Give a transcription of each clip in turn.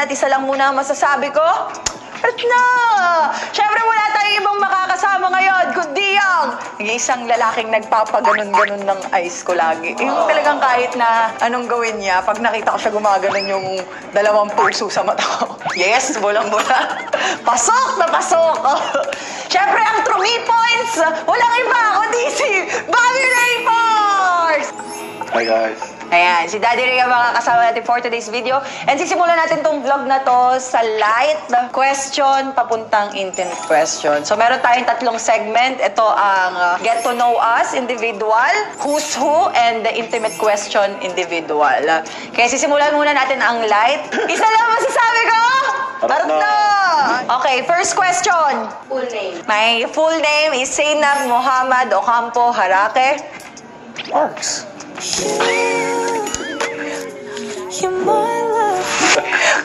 at isa lang muna ang masasabi ko. At na! Siyempre wala tayong ibang makakasama ngayon, kundi ang isang lalaking nagpapaganon-ganon ng ice ko lagi. Yung talagang kahit na anong gawin niya, pag nakita ko siya gumaganon yung dalawang puso sa mata ko. Yes, bulang-bula. Pasok na pasok! Siyempre ang true meat points, walang iba kundi si Bobby Rayforce! Hi guys. Ayan, si Daddy Ray ang mga kasama natin for today's video. And sisimulan natin tong vlog na to sa light question papuntang intimate question. So meron tayong tatlong segment. Ito ang Get to Know Us individual, Who's Who, and the Intimate Question individual. Kaya sisimulan muna natin ang light. Isa lang masasabi ko! Harap na! Okay, first question. Full name. My full name is Zainab Muhammad Ocampo Harake. Parks.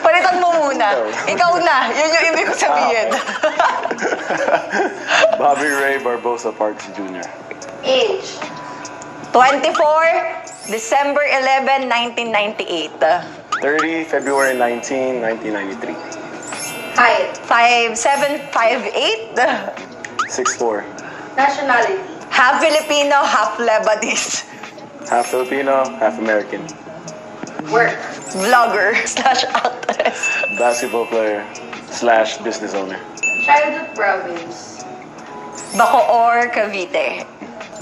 Palitan mo muna. Ikaw na. Yun yung ibig ko sabihin. Bobby Ray Barbosa Parks Jr. Age. 24, December 11, 1998. 30 February 19, 1993. Height. 5'7", 5'8". 6'4". Nationality. Half Filipino, half Lebanese. Half Filipino, half American. Work. Vlogger slash actress. Basketball player / business owner. Childhood province. Bacoor, Cavite.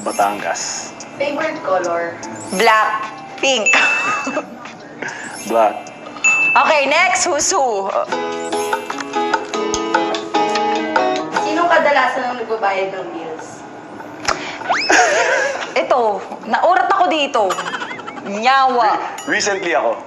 Batangas. Favorite color. Black, pink. Black. Okay, next, who's who? Sinong kadalasan ang nagbabayad ng bills? Ito, naurat ako dito. Nyawa. Recently ako.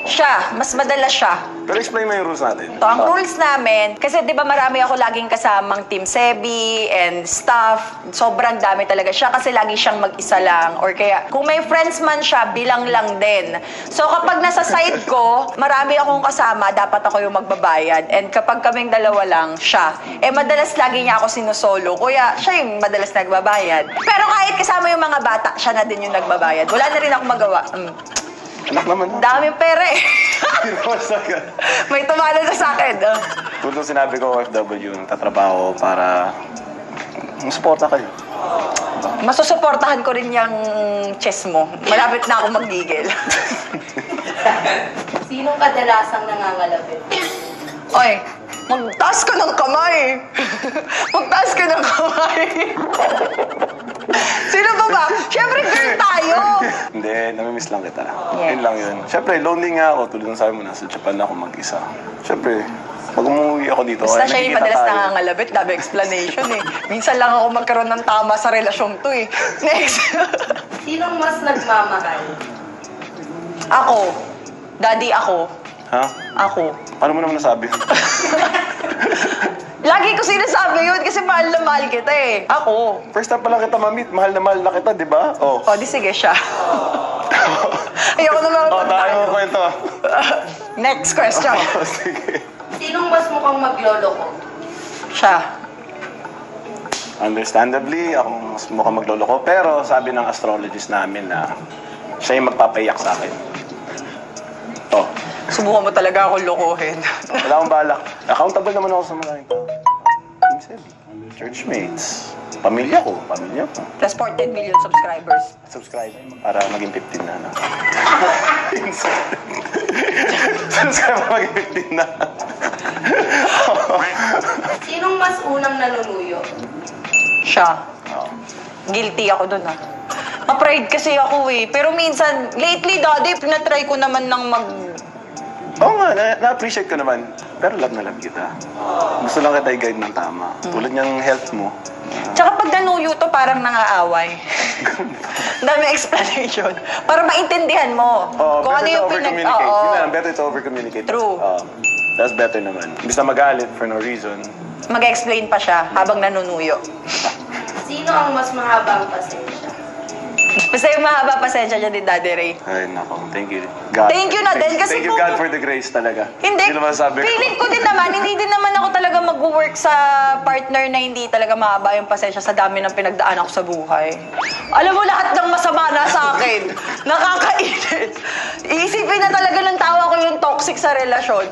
Siya, mas madalas siya. Pero explain mo yung rules natin. Ito, ang rules namin, kasi di ba marami ako laging kasamang Team Sebi and staff. Sobrang dami talaga siya kasi lagi siyang mag-isa lang. Or kaya, kung may friends man siya, bilang lang din. So kapag nasa side ko, marami akong kasama, dapat ako yung magbabayad. And kapag kaming dalawa lang, siya. Eh madalas lagi niya ako sinusolo. Kuya, siya yung madalas nagbabayad. Pero kahit kasama yung mga bata, siya na din yung nagbabayad. Wala na rin ako magawa. Anak naman. Daming pera eh. May tumalo na sa akin. Tulad ng sinabi ko, OFW, nagtatrabaho para masuporta kayo. Masusuportahan ko rin yung chess mo. Malapit na ako maggigil. Sinong kadalasang nangangalapit? Oy, magtaas ka ng kamay. Magtaas ka ng kamay. Sino ba ba? Siyempre, girl tayo. Hindi, namimiss lang kita. Yeah. Yun lang yun. Siyempre, lonely nga ako. Tulad ng sabi mo, nasa Japan ako mag-isa. Siyempre, pag umuwi ako dito, Basta siya yung nakikita madalas tayo. nangangalabit. Dami explanation eh. Minsan lang ako magkaroon ng tama sa relasyon to eh. Next. Sinong mas nagmamahal? Ako. Daddy ako. Ha? Ako. Paano mo naman nasabi? Lagi ko sinasabi yun kasi mahal na mahal kita eh. Ako. First time pa lang kita ma-meet, mahal na kita, di ba? Oh. O, di sige siya. Ayoko na lang. Tayo mo kwento. Next question. Sige. Sinong mas mukhang magloloko? Siya. Understandably, ako mas mukhang magloloko. Pero sabi ng astrologist namin na siya yung magpapaiyak sa akin. Oh. Subukan mo talaga ako lokohin. Wala akong balak. Accountable naman ako sa mga ito. Team Sebi. Churchmates. Pamilya ko. Plus 14 million subscribers. Subscribe para maging 15 na. No? Subscribe para maging 15 na. Sinong mas unang nanunuyo? Siya. Oh. Guilty ako dun ah. Ma-pride kasi ako eh. Pero minsan, lately daddy, pinatry ko naman ng Oo nga, na-appreciate ko naman. Pero love na love kita. Gusto lang kita i-guide ng tama. Tulad niyang health mo. Tsaka pag nanuyo to, parang nangaaway. Dami explanation. Para maintindihan mo. Better to over-communicate. Oo. Yun na, better to over-communicate. True. That's better naman. Imbis na magalit for no reason. Mag-explain pa siya habang nanunuyo. Sino ang mas mahaba ang pasensya? Basta yung mahaba pasensya niya din, Daddy Ray. Ay, nako. Thank you, God. Thank you na din, kasi Thank you, kung- God, for the grace talaga. Hindi. Sino masabi ko? Feeling ko din naman, hindi din naman ako talaga mag-work sa partner na hindi talaga mahaba yung pasensya sa dami ng pinagdaan ako sa buhay. Alam mo, lahat ng masama na sa akin. Nakakainis. Iisipin na talaga ng tawa ko yung toxic sa relasyon.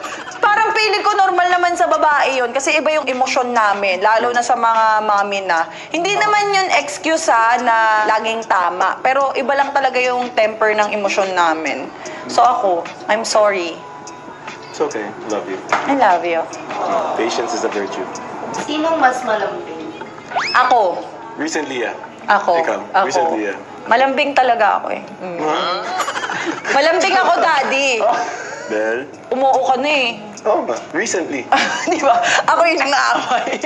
Parang feeling ko normal naman sa babae yun kasi iba yung emosyon namin, lalo na sa mga mami na. Hindi naman yun excuse na laging tama, pero iba lang talaga yung temper ng emosyon namin. So ako, I'm sorry. It's okay. Love you. I love you. Patience is a virtue. Sinong mas malambing? Ako. Recently, yeah. Ako. Ikaw. Ako. Recently, yeah. Malambing talaga ako eh. Malambing ako, daddy. Dahil? Umuo ka na eh. Oo nga. Recently. Di ba? Ako yung nangaaway.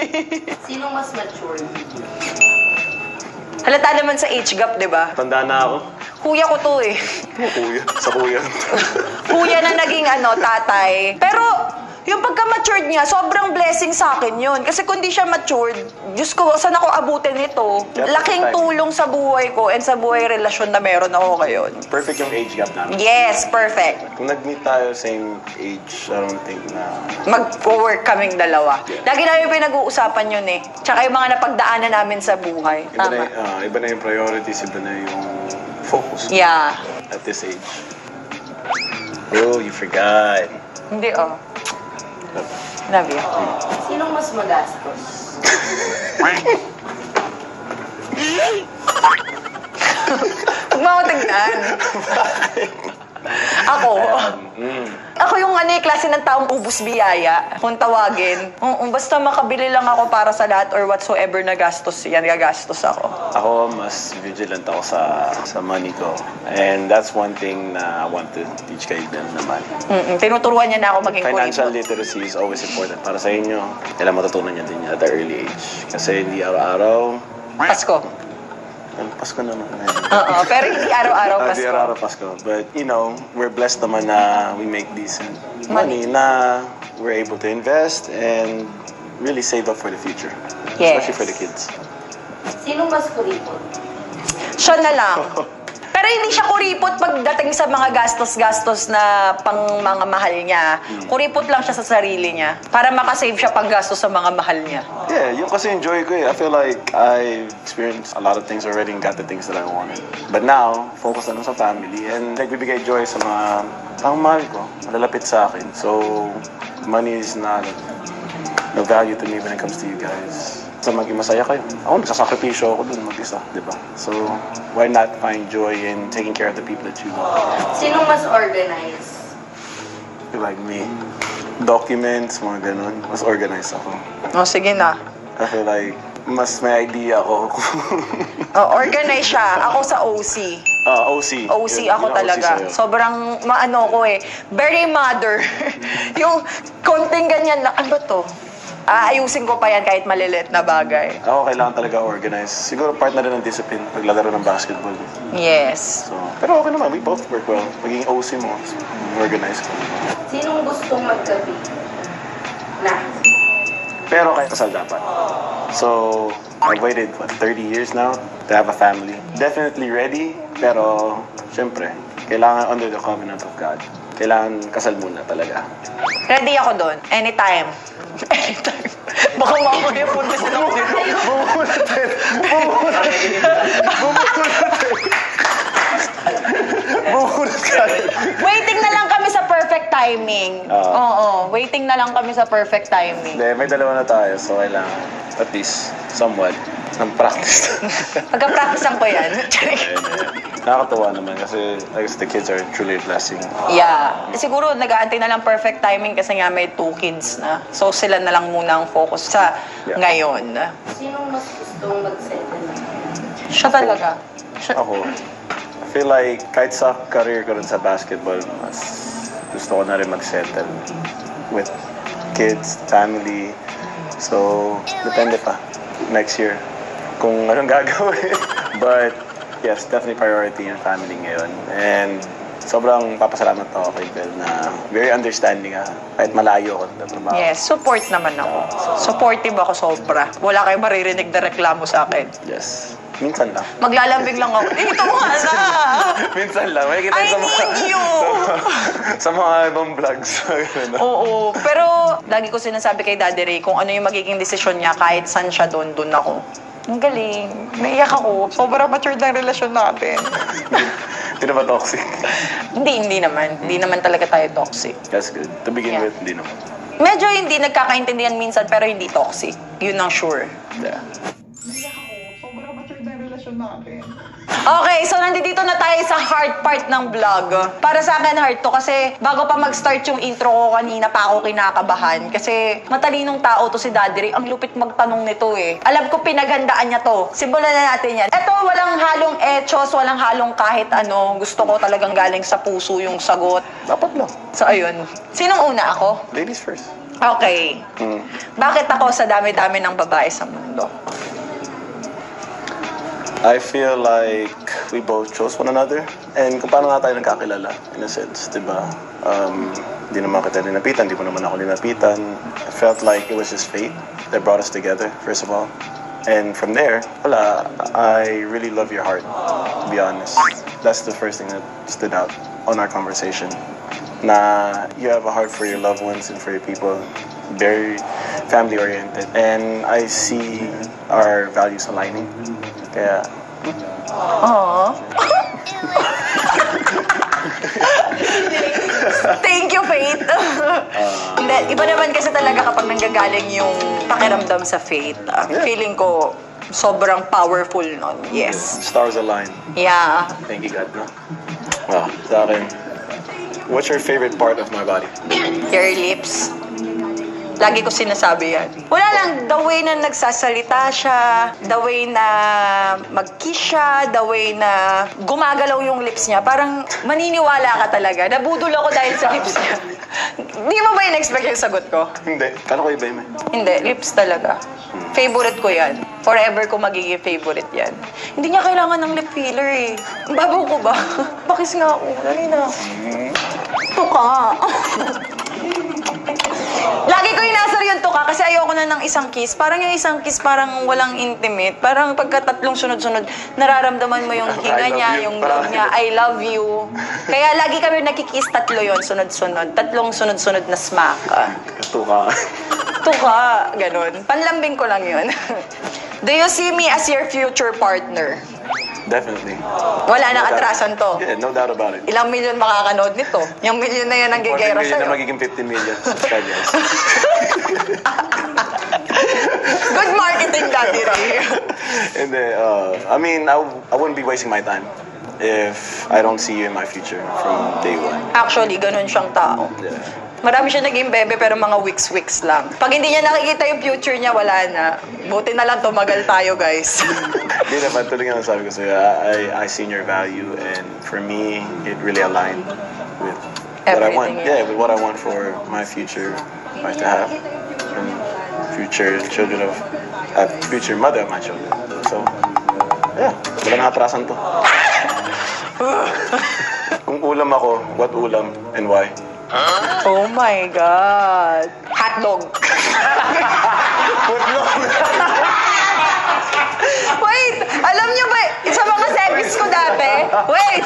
Sinong mas mature? Halata naman sa age gap, di ba? Tanda na ako. Kuya ko to eh. Kuya. Sa kuya. Kuya na naging tatay. Pero yung pagka-matured niya, sobrang blessing sa akin yun. Kasi kung di siya matured, Diyos ko, saan ako abutin nito? Yeah, Laking perfect. tulong sa buhay ko and sa buhay relasyon na meron ako ngayon. Perfect yung age gap namin. Yes, perfect. Kung nag-meet tayo same age, I don't think na... Mag-work kaming dalawa. Lagi namin pinag-uusapan yun eh. Tsaka yung mga napagdaanan namin sa buhay. Iba na, Tama. iba na yung priorities, iba na yung focus Yeah. at this age. Oh, you forgot. Hindi Love you. Sinong mas magastos? Huwag mo ako tignan. Ako. Ako yung klase ng taong ubus biyaya, kung tawagin. Basta makabili lang ako para sa lahat or whatsoever na gastos yan, gagastos ako. Ako, mas vigilant ako sa money ko. And that's one thing na I want to teach kay Ben naman. Tinuturuan niya na ako maging Financial kuripot. literacy is always important. Para sa inyo, kailangan matutunan niya din at the early age. Kasi hindi araw-araw, Pasko. Pasko naman. Oo, pero hindi araw-araw Hindi Pasko. araw-araw Pasko. But, you know, we're blessed naman na we make decent money na we're able to invest and really save up for the future. Yes. Especially for the kids. Sinong mas kuripot? Siya na lang. Pero hindi siya kuripot pagdating sa mga gastos-gastos na pang mga mahal niya. Kuripot lang siya sa sarili niya para makasave siya pang gastos sa mga mahal niya. Yeah, yung kasi enjoy ko eh. I feel like I experienced a lot of things already and got the things that I wanted. But now, focus na lang sa family and nagbibigay joy sa mga mahal ko, malalapit sa akin. So, money is not no value to me when it comes to you guys. So, maging masaya kayo. Ako, nagsasakripisyo ako dun mag-isa, di ba? So, why not find joy in taking care of the people that you love? Sinong mas organized? Like me. Documents, mga ganun. Mas organized ako. Sige na. I feel like mas may idea ako. Organize siya. Ako sa OC. OC. OC Yun ako ang talaga. sa'yo. Sobrang ko eh. Very mother. Yung konting ganyan lang. Ano ba to? Aayusin ko pa yan kahit maliliit na bagay. Ako kailangan talaga organize. Siguro part na rin ng discipline paglalaro ng basketball. Yes. So, pero okay naman, we both work well. Maging OC mo, organize ko. Sinong gustong magkabi? Na. Pero kaya kasal dapat. So, I've waited, 30 years now to have a family. Definitely ready, pero syempre, kailangan under the covenant of God. Kailangan kasal muna talaga. Ready ako doon. Anytime. Anytime. Baka mamaya punta sila ko dito. Bumulat ka. Waiting na lang kami sa perfect timing. Oo, waiting na lang kami sa perfect timing. Hindi, may dalawa na tayo, so kailangan at least somewhat ng practice. Pagka-practicean ko yan. Nakakatuwa naman kasi I guess the kids are truly a blessing. Yeah. Siguro nag-aantay na lang perfect timing kasi nga may 2 kids na. So sila na lang muna ang focus sa ngayon. Sinong mas gustong mag-settle? Siya talaga. Ako, I feel like kahit sa career ko rin sa basketball, mas gusto ko na rin mag-settle with kids, family. So, depende pa. Next year, kung anong gagawin. But, yes, definitely priority yung family ngayon. And sobrang papasalamat ako kay Bel na very understanding kahit malayo ako na trabaho. Yes, support naman ako. Supportive ako sobra. Wala kayong maririnig na reklamo sa akin. Yes. Minsan lang. Maglalambing lang ako. Dito nga na! Minsan lang. May kita I sa mga, need you! sa mga ibang vlogs. Oo. Pero lagi ko sinasabi kay Daddy Ray kung ano yung magiging desisyon niya kahit saan siya doon ako. Ang galing. Naiyak ako. Sobrang matured ng relasyon natin. Hindi na ba toxic? Hindi naman. Hindi naman talaga tayo toxic. That's good. To begin Yeah. with, hindi naman. Medyo hindi nagkakaintindihan minsan, pero hindi toxic. Yun ang sure. Yeah. Sobrang mature na relasyon natin. Okay, so nandito na tayo sa hard part ng vlog. Para sa akin, hard to kasi bago pa mag-start yung intro ko kanina pa ako kinakabahan. Kasi matalinong tao to si Daddy Ray. Ang lupit magtanong nito eh. Alam ko pinaghandaan niya to. Simulan na natin yan. Eto, walang halong echos, walang halong kahit ano. Gusto ko talagang galing sa puso yung sagot. Dapat lang. So ayun. Sinong una ako? Ladies first. Okay. Bakit ako sa dami-dami ng babae sa mundo? I feel like we both chose one another. And kung paano nga tayo nagkakilala, in a sense, di ba? Di naman kita ninapitan, di mo naman ako ninapitan. I felt like it was just fate that brought us together, first of all. And from there, wala, I really love your heart, to be honest. That's the first thing that stood out on our conversation. Na you have a heart for your loved ones and for your people. Very family-oriented. And I see our values aligning. Kaya, Aww. Thank you, Faith. Hindi, iba naman kasi talaga kapag nanggagaling yung pakiramdam sa Faith. Feeling ko sobrang powerful nun. Yes. stars align. Yeah. Thank you, God, bro. Wow, sa akin, what's your favorite part of my body? Your lips. Lagi ko sinasabi yan. Wala lang, the way na nagsasalita siya, the way na mag-kiss siya, the way na gumagalaw yung lips niya. Parang maniniwala ka talaga. Nabudol ako dahil sa lips niya. Di mo ba in-expect yung sagot ko? Hindi. Kala ko iba yun, eh. Hindi, lips talaga. Favorite ko yan. Forever ko magiging favorite yan. Hindi niya kailangan ng lip filler eh. Babaw ko ba? Bakis nga ako. Dali na. Tuka. Lagi ko inasar yung tuka kasi ayoko na ng isang kiss. Parang yung isang kiss parang walang intimate. Parang pagkatatlong sunod-sunod, nararamdaman mo yung hinga niya, yung love niya, I love you. Kaya lagi kami nakikiss, tatlo yon sunod-sunod. Tatlong sunod-sunod na smack. Tuka. Tuka, ganun. Panlambing ko lang yun. Do you see me as your future partner? Definitely. Wala nang atrasan to. Yeah, no doubt about it. Ilang milyon makakanood nito? Yung milyon na yan ang 40 gigera million na sa'yo. magiging 50 million subscribers. Good marketing, Daddy Ray. And then, I mean, I wouldn't be wasting my time if I don't see you in my future from day one. Actually, ganun siyang tao. Yeah. Marami siya naging bebe pero mga weeks lang. Pag hindi niya nakikita yung future niya, wala na. Buti na lang tumagal tayo, guys. Hindi naman, tuloy nga sabi ko sa'yo, I seen your value and for me, it really aligned with what I want. Everything, Yeah, with what I want for my future wife to have and future children of, future mother of my children. So, yeah, wala nang atrasan to. Kung ulam ako, what ulam and why? Oh my God. Hotdog. Wait, alam niyo ba, sa mga service ko dati, wait.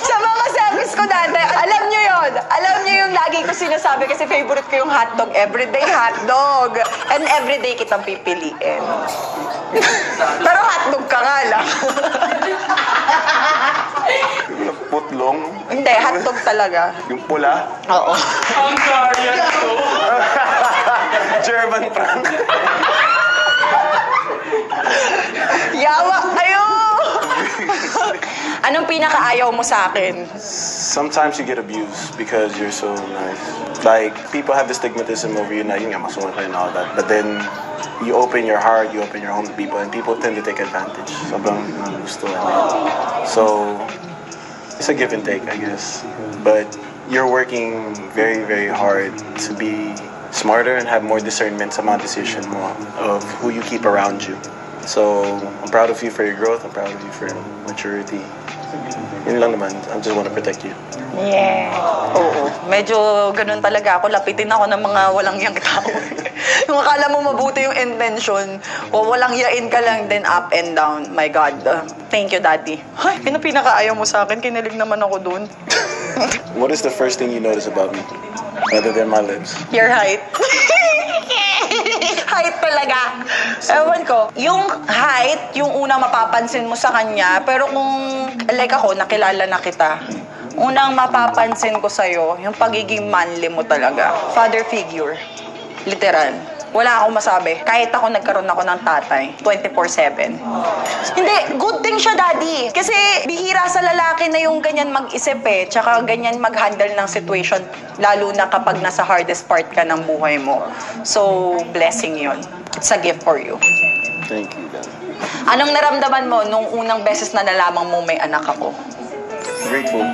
Sa mga service ko dati, alam niyo yon. Alam niyo yung lagi ko sinasabi kasi favorite ko yung hotdog. Everyday hotdog. And everyday kitang pipiliin. Pero hotdog ka nga lang. Putlong, Hindi, hotdog talaga. yung pula, Oo. Ang sorry to. German prank. Yawa kayo! Anong pinakaayaw mo sa akin? Sometimes you get abused because you're so nice. Like, people have the stigmatism over you na yun nga, masungit ka and all that. But then, you open your heart, you open your home to people, and people tend to take advantage. Sobrang gusto nila. So, it's a give and take, I guess. But you're working very, very hard to be smarter and have more discernment sa mga decision mo of who you keep around you. So, I'm proud of you for your growth. I'm proud of you for your maturity. Yun lang naman. I just want to protect you. Yeah. Oo. Medyo ganun talaga ako. Lapitin ako ng mga walang yang tao. Yung akala mo mabuti yung intention, o walang yain ka lang, then up and down. My God. Thank you, Daddy. Ay, pinakaayaw mo sa akin. Kinilig naman ako dun. What is the first thing you notice about me? Other than my lips? Your height. Height talaga. Ewan ko. Yung height, yung unang mapapansin mo sa kanya. Pero kung, like ako, nakilala na kita, Unang mapapansin ko sa'yo, yung pagiging manly mo talaga. Father figure. Literal. Wala akong masabi. Kahit ako nagkaroon ako ng tatay, 24/7. Hindi, good thing siya, Daddy. Kasi bihira sa lalaki na yung ganyan mag-isip eh. Tsaka ganyan mag-handle ng situation, lalo na kapag nasa hardest part ka ng buhay mo. So, blessing yun. It's a gift for you. Thank you, Dad. Anong naramdaman mo nung unang beses na nalaman mo may anak ako? Grateful.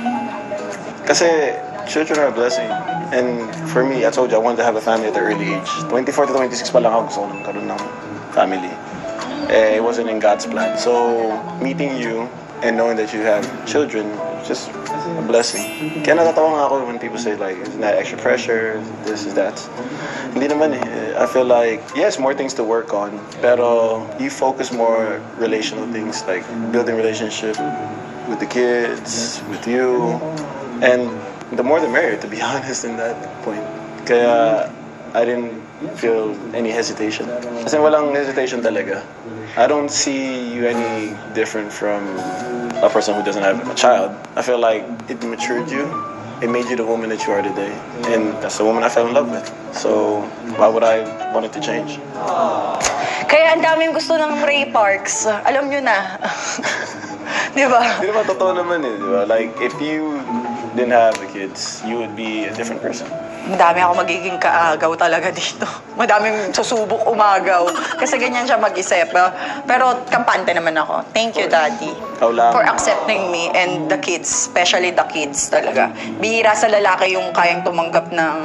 Kasi children are a blessing. And for me, I told you, I wanted to have a family at an early age. 24 to 26 pa lang ako gusto ko nang karoon ng family. It wasn't in God's plan. So, meeting you and knowing that you have children, just a blessing. Kaya natatawa nga ako when people say like, isn't that extra pressure, this is that. Hindi naman eh. I feel like, yes, more things to work on, pero you focus more relational things like building relationship with the kids, with you, and the more the merrier, to be honest, in that point. Kaya, I didn't feel any hesitation. Kasi walang hesitation talaga. I don't see you any different from a person who doesn't have a child. I feel like it matured you. It made you the woman that you are today. And that's the woman I fell in love with. So, why would I want it to change? Kaya ang daming gusto ng Ray Parks. Alam nyo na. Di ba? Di naman totoo naman eh, di ba? Like, if you didn't have the kids, you would be a different person. Madami ako magiging kaagaw talaga dito. Madaming susubok umagaw. Kasi ganyan siya mag-isip. Pero kampante naman ako. Thank you, Daddy. Ikaw lang. For accepting me and the kids. Especially the kids talaga. Bihira sa lalaki yung kayang tumanggap ng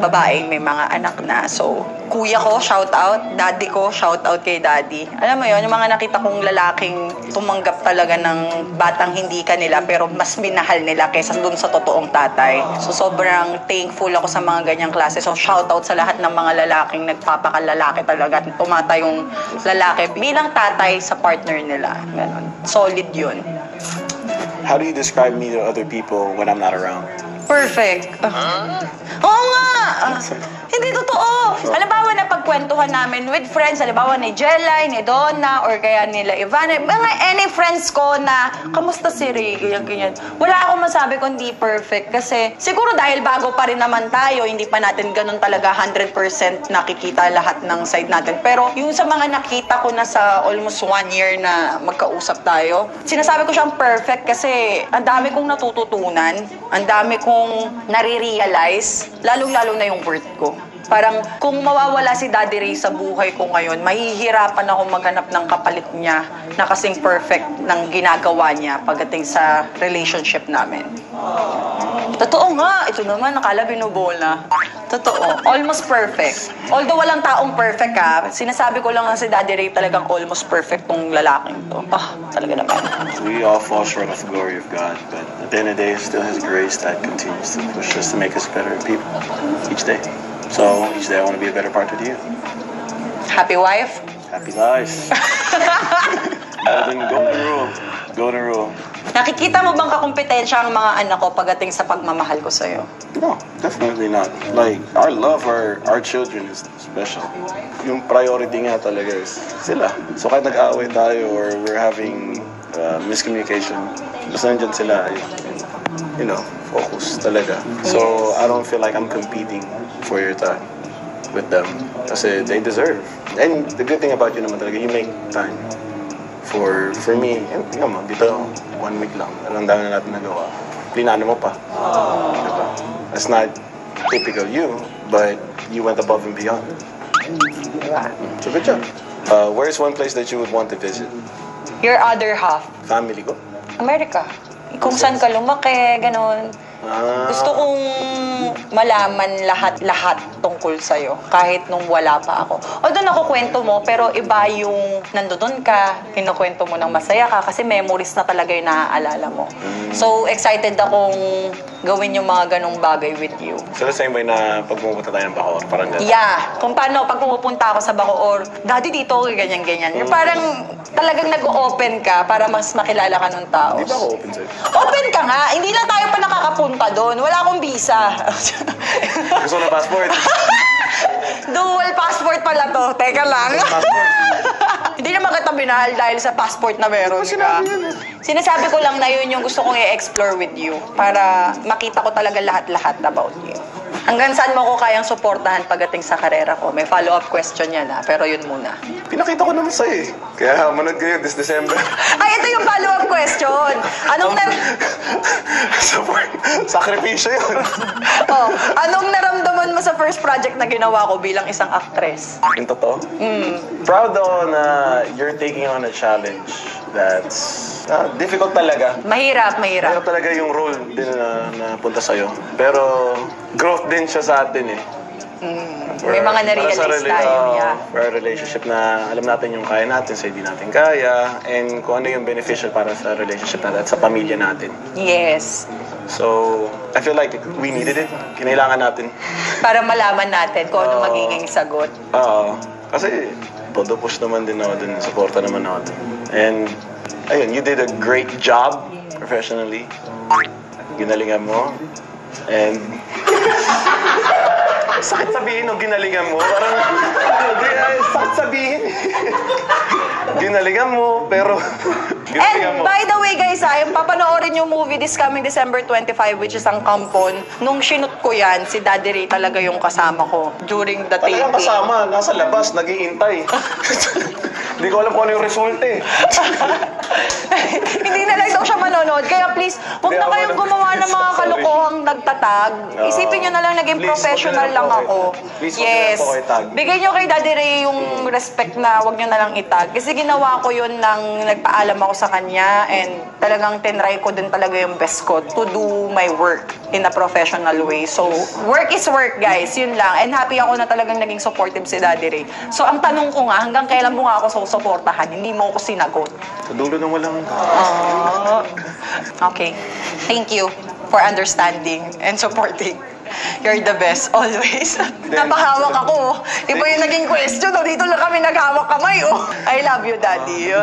babaeng may mga anak na. So, kuya ko, shout out. Daddy ko, shout out kay Daddy. Alam mo yun, yung mga nakita kong lalaking tumanggap talaga ng batang hindi kanila pero mas minahal nila kaysa dun sa totoong tatay. So, sobrang thankful ako sa mga ganyang klase. So, shout out sa lahat ng mga lalaking nagpapakalalaki talaga at tumatayong lalaki bilang tatay sa partner nila. Ganon. Solid yun. How do you describe me to other people when I'm not around? Perfect. Oo nga! Hindi totoo. Halimbawa na pagkwentuhan namin with friends, halimbawa ni Jelay, ni Donna, or kaya nila Ivana, mga any friends ko na, kamusta si Ray, ganyan. Wala akong masabi kundi perfect. Kasi siguro dahil bago pa rin naman tayo, hindi pa natin ganun talaga 100% nakikita lahat ng side natin. Pero yung sa mga nakita ko na sa almost 1 year na magkausap tayo, sinasabi ko siyang perfect kasi ang dami kong natututunan, ang dami kong nare-realize, lalong-lalo na yung worth ko. Parang kung mawawala si Daddy Ray sa buhay ko ngayon, mahihirapan ako maghanap ng kapalit niya na kasing perfect ng ginagawa niya pagdating sa relationship namin. Totoo nga. Ito naman, nakala binubola. Totoo. Almost perfect. Although walang taong perfect ha, sinasabi ko lang na si Daddy Ray talagang almost perfect tong lalaking to. Talaga naman. We all fall short of the glory of God, but at the end of the day, it's still His grace that continues to push us to make us better people each day. So each day I want to be a better partner to you. Happy wife? Happy lives. Golden rule. Golden rule. Nakikita mo bang kakumpetensya ang mga anak ko pagdating sa pagmamahal ko sa'yo? No, definitely not. Like, our love for our children is special. Yung priority nga talaga is sila. So kahit nag-aaway tayo or we're having miscommunication, basta nandyan sila, you know, focus talaga. So I don't feel like I'm competing for your time with them kasi they deserve. And the good thing about you naman talaga, you make time for me. Tingnan mo, dito 1 week lang. Ang dami na natin nagawa. Plinano mo pa. Diba? That's not typical you, but you went above and beyond. So good job. Where's one place that you would want to visit? Your other half? Family ko? Amerika. Kung saan ka lumaki, ganun. Gusto kong malaman lahat tungkol sa'yo, kahit nung wala pa ako. Although nakukwento mo, pero iba yung nandoon ka, kinukwento mo ng masaya ka, kasi memories na talaga yung naaalala mo. So, excited akong gawin yung mga ganong bagay with you. So the same way na pag pumunta tayo ng Bacoor, parang gano'n? Yeah. Kung paano, pag pumupunta ako sa Bacoor, Daddy dito, ganyan-ganyan. Yung parang talagang nag-open ka para mas makilala ka ng tao. Di ba ako open sa'yo? Open ka nga. Hindi lang tayo pa nakakapunta doon. Wala akong visa. Gusto na passport? Dual passport pala to. Teka lang. Passport? Hindi Hindi naman kita minahal dahil sa passport na meron ka. Sinasabi ko lang na yun yung gusto kong i-explore with you para makita ko talaga lahat-lahat about you. Hanggang saan mo ko kayang suportahan pagdating sa karera ko? May follow-up question yan pero yun muna. Pinakita ko naman sa'yo eh. Kaya manood kayo this December. Ay, ito yung follow-up question. Anong Sakripisyo yun. anong naramdaman mo sa first project na ginawa ko bilang isang actress? Yung totoo? Proud ako na you're taking on a challenge that's difficult talaga. Mahirap. Mahirap talaga yung role din na punta sa'yo. Pero growth din siya sa atin eh. May mga na-realize tayo. For a relationship na alam natin yung kaya natin sa hindi natin kaya and kung ano yung beneficial para sa relationship natin at sa pamilya natin. Yes. So, I feel like we needed it. Kinailangan natin. Para malaman natin kung ano magiging sagot. Oo. Kasi, todo push naman din ako dun. Supporta naman ako dun. And, ayun, you did a great job professionally. Ginalingan mo. And, sakit sabihin nung ginalingan mo. Parang, sakit sabihin. Ginalingan mo, pero ginalingan And mo. by the way guys, yung papanoorin yung movie this coming December 25, which is ang Kampon. Nung shoot ko yan, si Daddy Ray talaga yung kasama ko during the taping. Talagang kasama, nasa labas, nag-iintay. Hindi ko alam kung ano yung result eh. Hindi na lang daw siya manonood. Kaya please, huwag na kayong gumawa ng mga kalokohang nagtatag. Isipin nyo na lang naging Please, professional wag na lang po ako. Please, wag Yes. na po kayo tag. Bigay nyo kay Daddy Ray yung respect na huwag nyo na lang itag. Kasi ginawa ko yun nang nagpaalam ako sa kanya and talagang tinry ko din talaga yung best ko to do my work in a professional way. So, work is work, guys. Yun lang. And happy ako na talagang naging supportive si Daddy Ray. So, ang tanong ko nga, hanggang kailan mo nga ako susuportahan? Hindi mo ako sinagot. Sa dulo ng walang... Okay. Thank you for understanding and supporting. You're the best, always. Napahawak ako. Iba yung naging question. Dito lang kami naghawak kamay. I love you, Daddy.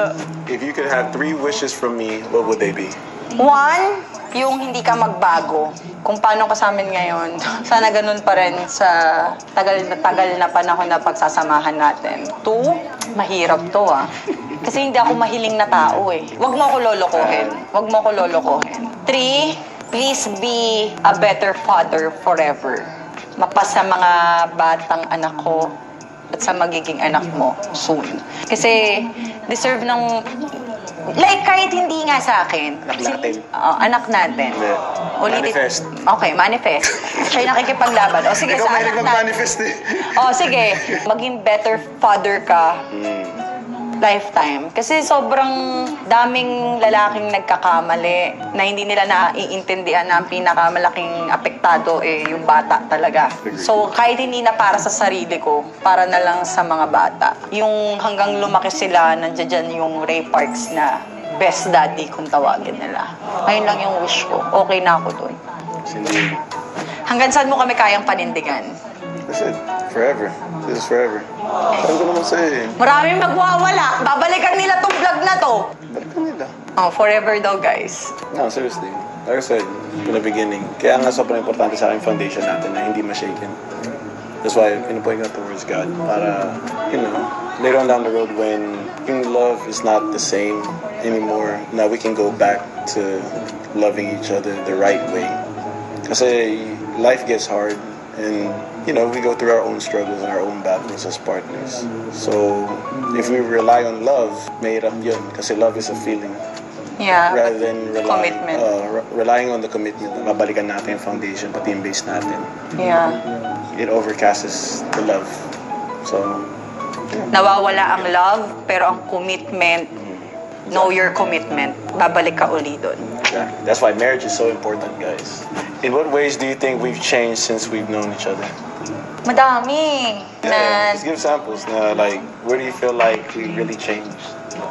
If you could have 3 wishes from me, what would they be? 1, yung hindi ka magbago. Kung paano ka sa amin ngayon, sana ganun pa rin sa tagal na panahon na pagsasamahan natin. 2, mahirap to Kasi hindi ako mahiling na tao Huwag mo ako lolokohin. 3, please be a better father forever. Mapasa mga batang anak ko at sa magiging anak mo soon. Kasi deserve ng... Like, kahit hindi nga sa akin. Anak natin. Anak natin. Manifest. Okay, manifest. Siya yung nakikipaglaban. O sige, Ikaw sa mahilig anak natin. mag-manifest eh. O sige, maging better father ka lifetime. Kasi sobrang daming lalaking nagkakamali na hindi nila naiintindihan na ang pinakamalaking apektado yung bata talaga. So, kahit hindi na para sa sarili ko, para na lang sa mga bata. Yung hanggang lumaki sila, nandiyan dyan yung Ray Parks na best daddy kung tawagin nila. Ayun lang yung wish ko. Okay na ako dun. Hindi. Hanggang saan mo kami kayang panindigan? That's it. Forever. This is forever. Sabi ko naman sa'yo Maraming magwawala. Babalikan nila tong vlog na to. Balikan nila. Forever daw, guys. No, seriously. Like I said in the beginning, kaya nga sobrang importante sa aking foundation natin na hindi ma-shaken. That's why pinupoint ko towards God. Para, later on down the road when yung love is not the same anymore, now we can go back to loving each other the right way. Kasi life gets hard and we go through our own struggles and our own battles as partners. So, if we rely on love, mahirap yun. Kasi love is a feeling. Yeah. Rather than Commitment. relying on the commitment na mabalikan natin yung foundation, pati yung base natin. Yeah. It overcasts the love. So, Nawawala ang love, pero ang commitment, know your commitment, babalik ka uli doon. yeah. That's why marriage is so important, guys. In what ways do you think we've changed since we've known each other? Madami. Just give samples. Where do you feel like we really changed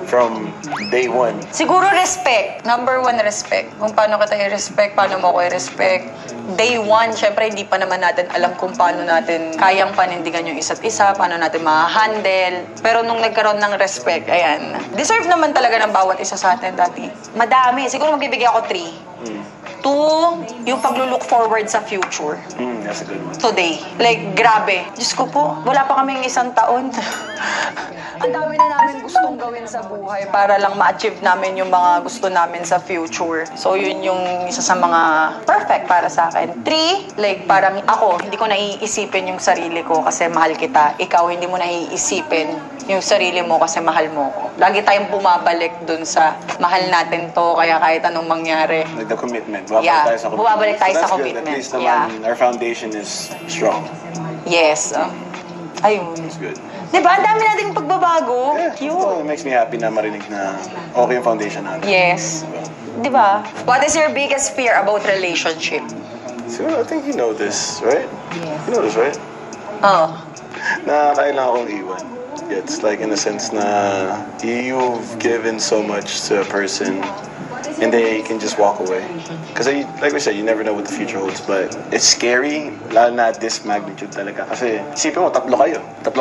from day one? Siguro respect. Number 1, respect. Kung paano kita i-respect, paano mo ko i-respect. Day 1, syempre hindi pa naman natin alam kung paano natin kayang panindigan yung isa't isa, paano natin ma-handle. Pero nung nagkaroon ng respect, ayan, deserve naman talaga ng bawat isa sa atin dati. Madami. Siguro magbibigay ako 3. 2, yung paglo-look forward sa future. That's a good one. Today. Like, grabe. Diyos ko po, wala pa kaming isang taon. Ang dami na namin gustong gawin sa buhay para lang ma-achieve namin yung mga gusto namin sa future. So, yun yung isa sa mga perfect para sa akin. 3, like, parang ako, hindi ko naiisipin yung sarili ko kasi mahal kita. Ikaw, hindi mo naiisipin yung sarili mo kasi mahal mo ko. Lagi tayong bumabalik dun sa mahal natin to, kaya kahit anong mangyari. Like the commitment. Yeah, Tayo sa commitment. bumabalik tayo So sa that's good. commitment. At least naman, Yeah. our foundation is strong. Yes. Ayun. It's good. Diba? Ang dami nating pagbabago. Yeah, Cute. so it makes me happy na marinig na okay yung foundation natin. Yes. Diba? What is your biggest fear about relationship? So I think you know this, right? You know this, right? Oh. Na kailangan akong iwan. It's like in the sense na you've given so much to a person and they can just walk away. Because like we said, you never know what the future holds, but it's scary, lalo na at this magnitude talaga. Kasi isipin mo, tatlo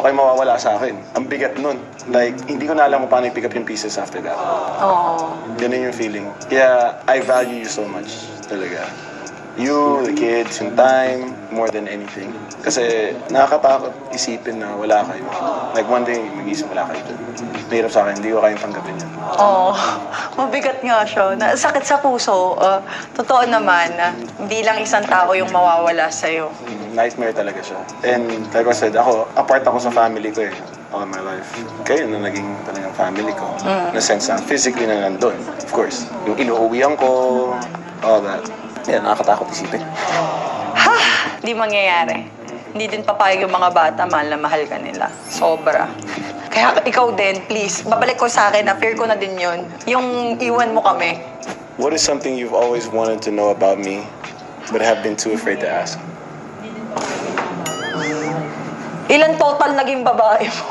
kayo mawawala sa akin. Ang bigat nun. Like, hindi ko na alam kung paano i-pick up yung pieces after that. Oh. Ganun yung feeling. Kaya, I value you so much talaga. You, the kids, yung time, more than anything. Kasi nakakatakot isipin na wala kayo. Like one day, mag-isip wala kayo dun. Mahirap sa akin, hindi ko kayang tanggapin yun. Oh. Mabigat nga siya. Sakit sa puso. Totoo naman, hindi lang isang tao yung mawawala sa'yo. Nightmare talaga siya. And like I said, apart ako sa family ko all my life. Kayo na naging talagang family ko. In a sense na physically na nandun. Of course. Yung inuuwian ko, all that. Yeah, nakakatakot isipin. Ha! Di mangyayari. Hindi din papayag yung mga bata, mahal na mahal ka nila. Sobra. Kaya ikaw din, please, babalik ko sa akin na fear ko na din yun. Yung iwan mo kami. What is something you've always wanted to know about me but have been too afraid to ask? Ilan total naging babae mo?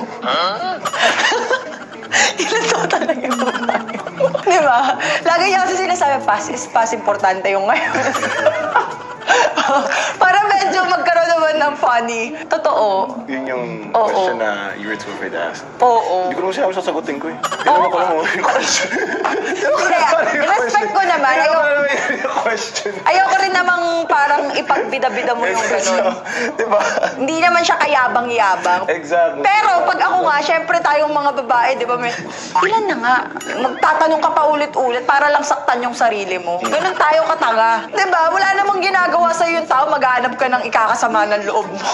Ilan total naging babae mo? Di ba? Lagi niya kasi sinasabi, past is past, importante yung ngayon. Para medyo magkaroon naman ng funny. Totoo. Yun yung Oo. question na you were too afraid to ask. Oo. Hindi ko naman sinabi sasagutin ko eh. Tinanong ko lang mo yung question. Hindi, respect ko naman. Yung question. Ayoko rin namang parang ipagbida-bida mo yung ganun. Diba? Hindi naman siya kayabang-yabang. Exactly. Pero pag ako nga, syempre tayong mga babae, di ba, ilan na nga, magtatanong ka pa ulit-ulit para lang saktan yung sarili mo. Ganun tayo katanga. Di ba? Wala namang ginagawa sa'yo yung tao, maghanap ka ng ikakasama ng loob mo.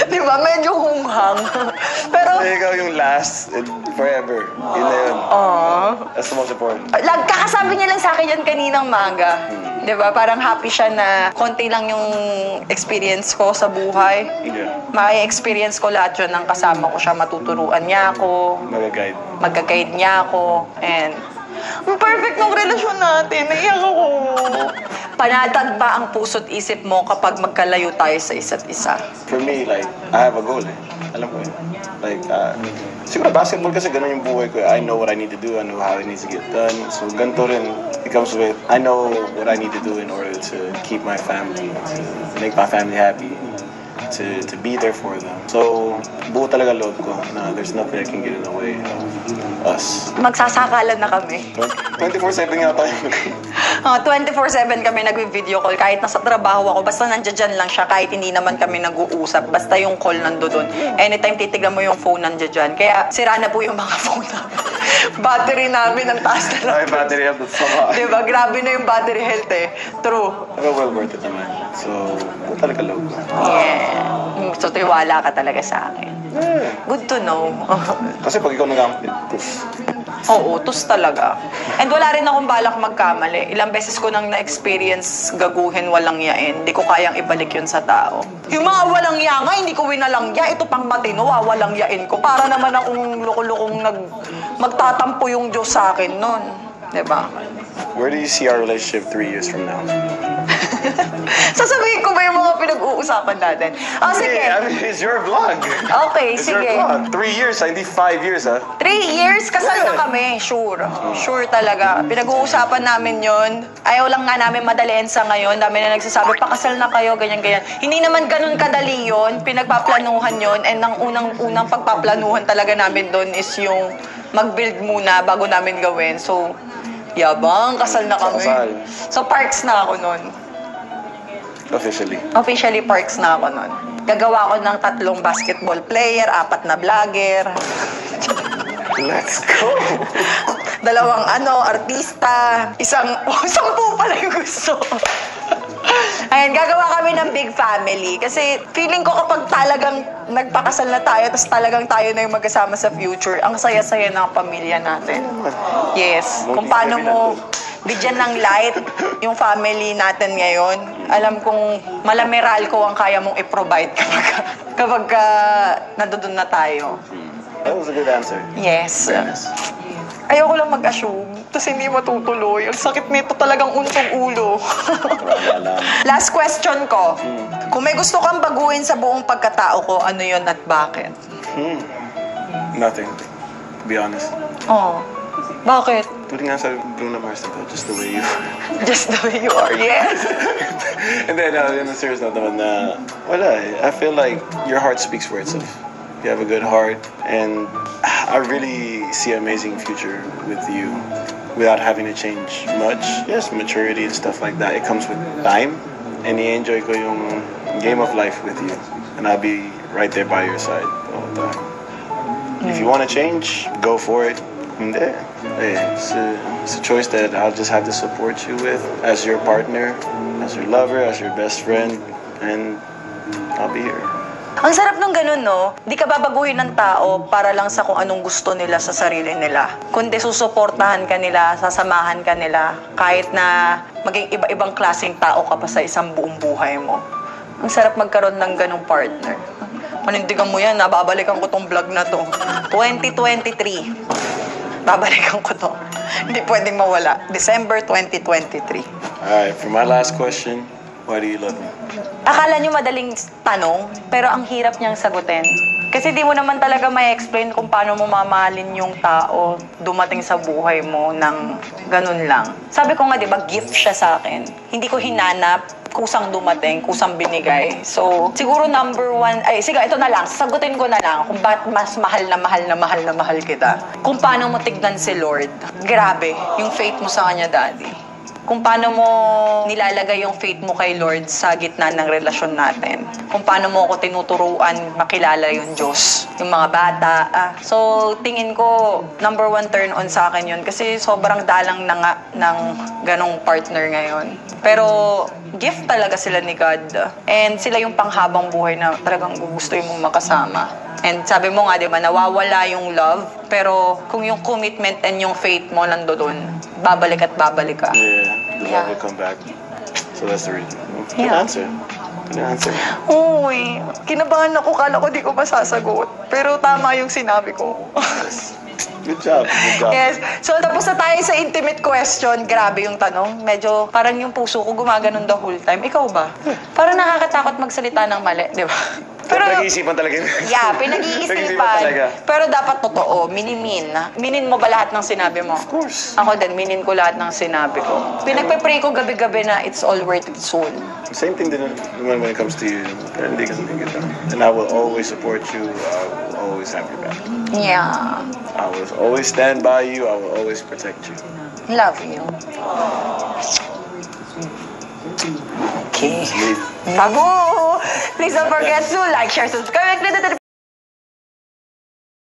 Di ba? Medyo hunghang. Pero, Ikaw yung last and forever. Yun na yun. That's the most important. kakasabi niya lang sa akin yan kaninang maga. Di ba? Parang happy siya na konti lang yung experience ko sa buhay. Yeah. Mai-experience ko lahat yun ng kasama ko siya. Matuturuan niya ako. Mag-guide. Magka-guide niya ako. And ang perfect ng relasyon natin. Naiyak ako. Panatag ba ang puso't isip mo kapag magkalayo tayo sa isa't isa? For me, like, I have a goal eh. Alam ko eh. Like, siguro basketball kasi ganun yung buhay ko eh. I know what I need to do. I know how it needs to get done. So, ganito rin. It comes with, I know what I need to do in order to keep my family, to make my family happy, to be there for them. So, buo talaga loob ko na there's nothing that can get in the way of us. Magsasakalan na kami. 24/7 nga tayo. 24/7 kami nag-video call. Kahit nasa trabaho ako, basta nandiyan lang siya. Kahit hindi naman kami nag-uusap. Basta yung call nandoon. Anytime titignan mo yung phone nandiyan. Kaya sira na po yung mga phone namin. Battery namin ang taas na lang. Ay, battery health at sama. Diba? Grabe na yung battery health eh. True. Pero well worth it naman. So, buo talaga loob ko. Yeah. So, tiwala ka talaga sa akin. Yeah. Good to know. Kasi pag ikaw nagamit, push. Oo, tus talaga. And wala rin akong balak magkamali. Ilang beses ko nang na-experience gaguhin walang yain. Hindi ko kayang ibalik yun sa tao. Yung mga walang ya nga, hindi ko winalangya. Ito pang matino, walang yain ko. Para naman akong loko-lokong magtatampo yung Diyos sa akin nun. Diba? Where do you see our relationship 3 years from now? Sasabihin ko ba yung mga pinag-uusapan natin? Oh, sige. I mean, it's your vlog. Okay, It's sige. your vlog. 3 years, hindi 5 years, ha? 3 years, kasal na Yeah. kami. Sure. Sure talaga. Pinag-uusapan namin yun. Ayaw lang nga namin madaliin sa ngayon. Dami na nagsasabi, pakasal na kayo, ganyan-ganyan. Hindi naman ganun kadali yun. Pinagpaplanuhan yun. And ang unang pagpaplanuhan talaga namin doon is yung mag-build muna bago namin gawin. So, yabang, kasal na kami. Kasal. So, parks na ako nun. Officially. Officially parks na ako nun. Gagawa ko ng 3 basketball player, 4 na vlogger, Let's go! 2 artista, isang po pala yung gusto. Ayan, gagawa kami ng big family. Kasi feeling ko kapag talagang nagpakasal na tayo, tapos talagang tayo na yung magkasama sa future, ang saya-saya ng pamilya natin. Yes. Kung paano mo bigyan ng light yung family natin ngayon. Alam kong malamiral ko ang kaya mong i-provide kapag nandoon na tayo. That was a good answer. Yes. Fairness. Ayoko lang mag-assume, tapos hindi matutuloy. Ang sakit nito talagang untog ulo. Last question ko. Kung may gusto kang baguhin sa buong pagkatao ko, ano yon at bakit? Nothing, to be honest. Oh. Bakit? Tuloy nga sa Bruno Mars na to, just the way you are. Just the way you are, yes. And then, in a serious note naman na, wala eh. I feel like your heart speaks for itself. You have a good heart, and I really see an amazing future with you without having to change much. Yes, maturity and stuff like that. It comes with time, and i-enjoy ko yung game of life with you. And I'll be right there by your side all the time. If you want to change, go for it. Hindi. It's a choice that I'll just have to support you with as your partner, as your lover, as your best friend, and I'll be here. Ang sarap nung ganun, no? Di ka babaguhin ng tao para lang sa kung anong gusto nila sa sarili nila. Kundi susuportahan ka nila, sasamahan ka nila, kahit na maging iba-ibang klaseng tao ka pa sa isang buong buhay mo. Ang sarap magkaroon ng ganung partner. Panindigan mo yan, babalikan ko tong vlog na to. 2023. Babalikan ko to. Hindi pwedeng mawala. December 2023. Alright, for my last question, why do you love me? Akala nyo madaling tanong, pero ang hirap niyang sagutin. Kasi di mo naman talaga may explain kung paano mo mamahalin yung tao dumating sa buhay mo ng ganun lang. Sabi ko nga, di ba, gift siya sa akin. Hindi ko hinanap, kusang dumating, kusang binigay. So, siguro number 1, sige, ito na lang, sasagutin ko na lang kung bakit mas mahal na mahal na mahal na mahal kita. Kung paano mo tignan si Lord. Grabe, yung faith mo sa kanya, Daddy. Kung paano mo nilalagay yung faith mo kay Lord sa gitna ng relasyon natin. Kung paano mo ako tinuturuan makilala yung Diyos, yung mga bata. So, tingin ko, number 1 turn on sa akin yun. Kasi sobrang dalang na nga ng ganong partner ngayon. Pero, gift talaga sila ni God. And sila yung panghabang buhay na talagang gugustuhin mong makasama. And sabi mo nga, di ba, nawawala yung love. Pero kung yung commitment and yung faith mo nandoon, babalik at babalik ka. Yeah, the love will come back. So that's the reason. Good Yeah. answer. Good answer. Uy, kinabahan ako. Kala ko di ko masasagot. Pero tama yung sinabi ko. Good job. Good job. Yes. So, tapos na tayo sa intimate question. Grabe yung tanong. Medyo parang yung puso ko gumaganon the whole time. Ikaw ba? Parang nakakatakot magsalita ng mali, di ba? Pero, Pinag-iisipan talaga. yeah, Pinag-iisipan pinag-iisipan. talaga. Pero dapat totoo, minin. Minin mo ba lahat ng sinabi mo? Of course. Ako din, minin ko lahat ng sinabi ko. Pinagpe-pray ko gabi-gabi na it's all worth it soon. Same thing din naman when it comes to you. Pero hindi ka ito. And I will always support you. I will always have your back. Yeah. I will always stand by you. I will always protect you. Love you. Okay. Leave. Bago! Please don't forget to like, share, subscribe, and click the